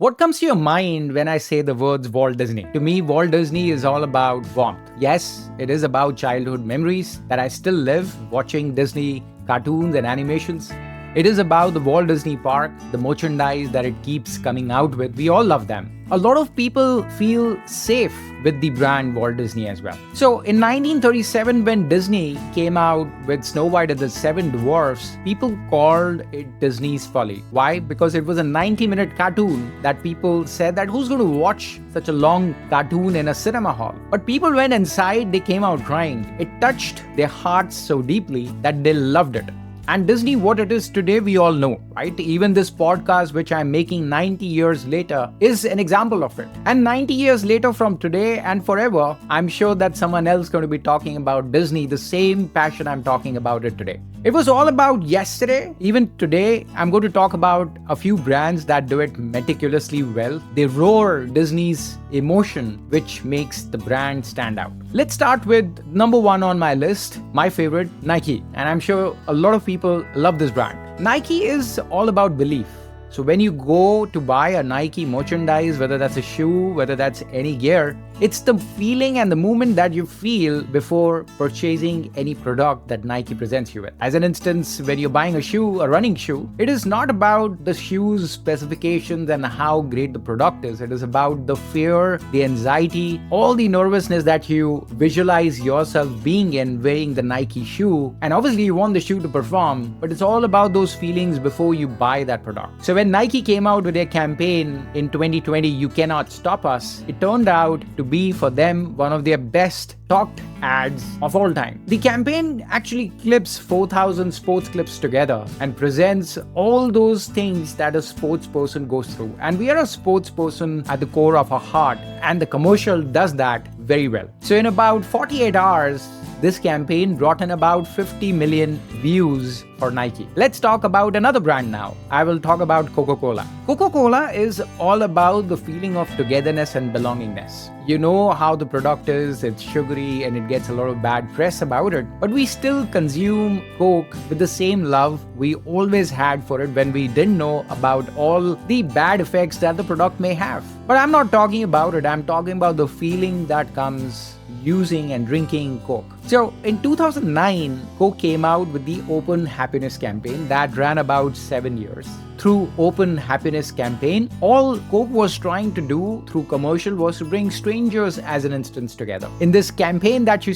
What comes to your mind when I say the words Walt Disney? To me, Walt Disney is all about warmth. Yes, it is about childhood memories that I still live watching Disney cartoons and animations. It is about the Walt Disney Park, the merchandise that it keeps coming out with. We all love them. A lot of people feel safe with the brand Walt Disney as well. So in 1937, when Disney came out with Snow White and the Seven Dwarfs, people called it Disney's Folly. Why? Because it was a 90-minute cartoon that people said that who's going to watch such a long cartoon in a cinema hall? But people went inside, they came out crying. It touched their hearts so deeply that they loved it. And Disney, what it is today, we all know, right? Even this podcast, which I'm making 90 years later, is an example of it. And 90 years later from today and forever, I'm sure that someone else is going to be talking about Disney, the same passion I'm talking about it today. It was all about yesterday. Even today, I'm going to talk about a few brands that do it meticulously well. They roar Disney's emotion, which makes the brand stand out. Let's start with number one on my list, my favorite, Nike. And I'm sure a lot of people love this brand. Nike is all about belief. So when you go to buy a Nike merchandise, whether that's a shoe, whether that's any gear, it's the feeling and the moment that you feel before purchasing any product that Nike presents you with. As an instance, when you're buying a shoe, a running shoe, it is not about the shoe's specifications and how great the product is. It is about the fear, the anxiety, all the nervousness that you visualize yourself being in wearing the Nike shoe. And obviously you want the shoe to perform, but it's all about those feelings before you buy that product. So when Nike came out with their campaign in 2020, You Cannot Stop Us, it turned out to be for them one of their best talked ads of all time. The campaign actually clips 4,000 sports clips together and presents all those things that a sports person goes through. And we are a sports person at the core of our heart, and the commercial does that very well. So in about 48 hours, this campaign brought in about 50 million views for Nike. Let's talk about another brand now. I will talk about Coca-Cola. Coca-Cola is all about the feeling of togetherness and belongingness. You know how the product is, it's sugary and it gets a lot of bad press about it, but we still consume Coke with the same love we always had for it when we didn't know about all the bad effects that the product may have. But I'm not talking about it, I'm talking about the feeling that comes using and drinking Coke. So in 2009, Coke came out with the Open Happiness campaign that ran about 7 years. Through Open Happiness campaign, all Coke was trying to do through commercial was to bring strangers as an instance together. In this campaign that you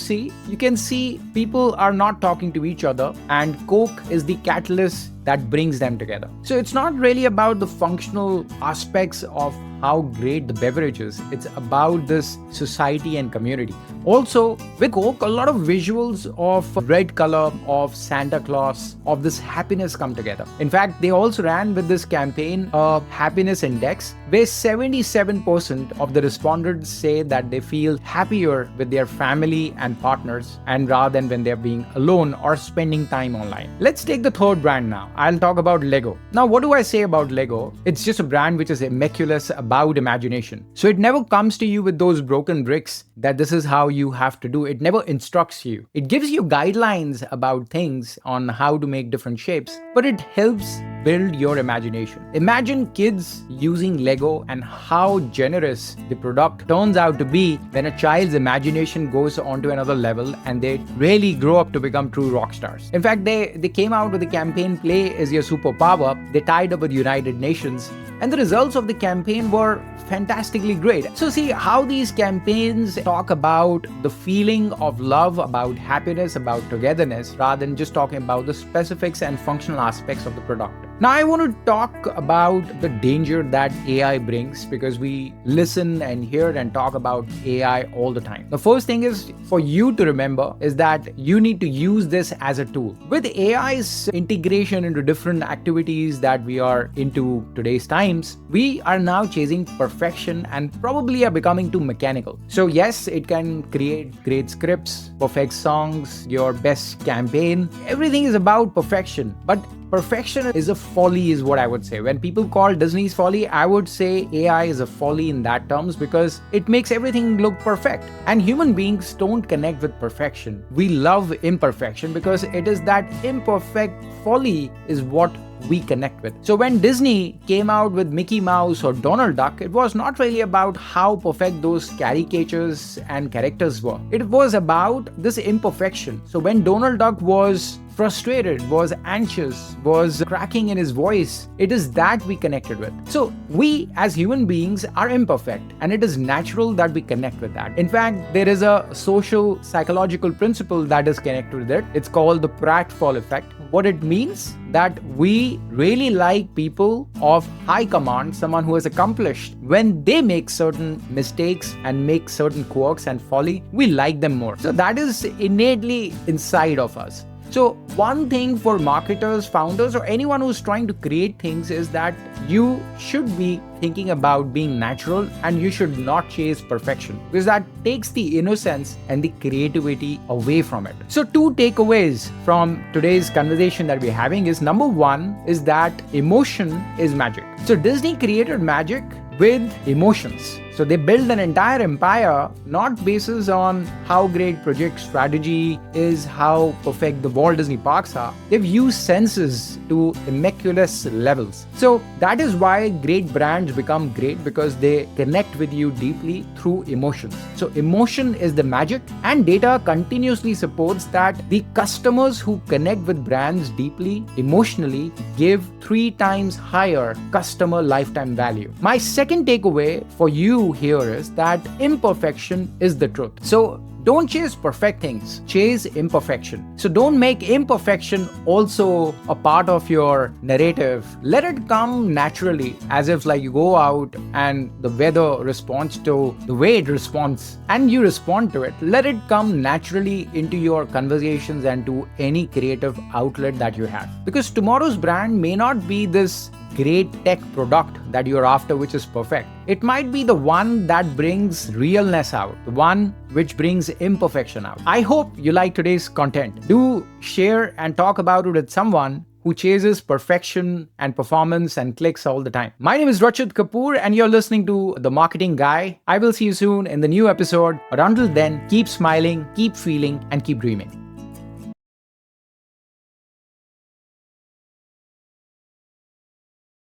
can see people are not talking to each other, and Coke is the catalyst that brings them together. So it's not really about the functional aspects of how great the beverage is. It's about this society and community. Also, with Coke, a lot of visuals of red color, of Santa Claus, of this happiness come together. In fact, they also ran with this campaign a happiness index where 77% of the respondents say that they feel happier with their family and partners and rather than when they're being alone or spending time online. Let's take the third brand now. I'll talk about Lego. Now, what do I say about Lego? It's just a brand which is immaculate about imagination. So it never comes to you with those broken bricks that this is how you have to do. It never instructs you. It gives you guidelines about things on how to make different shapes, but it helps build your imagination. Imagine kids using Lego and how generous the product turns out to be when a child's imagination goes onto another level and they really grow up to become true rock stars. In fact, they came out with the campaign Play is Your Superpower. They tied up with United Nations, and the results of the campaign were fantastically great. So see how these campaigns talk about the feeling of love, about happiness, about togetherness, rather than just talking about the specifics and functional aspects of the product. Now I want to talk about the danger that AI brings, because we listen and hear and talk about AI all the time. The first thing is for you to remember is that you need to use this as a tool. With AI's integration into different activities that we are into today's times, we are now chasing perfection and probably are becoming too mechanical. So yes, it can create great scripts, perfect songs, your best campaign. Everything is about perfection, but perfection is a folly is what I would say. When people call Disney's folly, I would say AI is a folly in that terms because it makes everything look perfect. And human beings don't connect with perfection. We love imperfection because it is that imperfect folly is what we connect with. So when Disney came out with Mickey Mouse or Donald Duck, it was not really about how perfect those caricatures and characters were. It was about this imperfection. So when Donald Duck was frustrated, was anxious, was cracking in his voice, it is that we connected with. So we as human beings are imperfect, and it is natural that we connect with that. In fact, there is a social psychological principle that is connected with it. It's called the pratfall effect. What it means that we really like people of high command, someone who is accomplished. When they make certain mistakes and make certain quirks and folly, we like them more. So that is innately inside of us. So one thing for marketers, founders, or anyone who's trying to create things is that you should be thinking about being natural and you should not chase perfection, because that takes the innocence and the creativity away from it. So 2 takeaways from today's conversation that we're having is, number 1 is that emotion is magic. So Disney created magic with emotions. So they built an entire empire not basis on how great project strategy is, how perfect the Walt Disney parks are. They've used senses to immaculate levels. So that is why great brands become great, because they connect with you deeply through emotions. So emotion is the magic, and data continuously supports that the customers who connect with brands deeply emotionally give 3 times higher customer lifetime value. My second takeaway for you here is that imperfection is the truth. So don't chase perfect things, chase imperfection. So don't make imperfection also a part of your narrative. Let it come naturally, as if like you go out and the weather responds to the way it responds and you respond to it. Let it come naturally into your conversations and to any creative outlet that you have. Because tomorrow's brand may not be this great tech product that you're after, which is perfect. It might be the one that brings realness out, the one which brings imperfection out. I hope you like today's content. Do share and talk about it with someone who chases perfection and performance and clicks all the time. My name is Rachit Kapoor and you're listening to The Marketing Guy. I will see you soon in the new episode. But until then, keep smiling, keep feeling, and keep dreaming.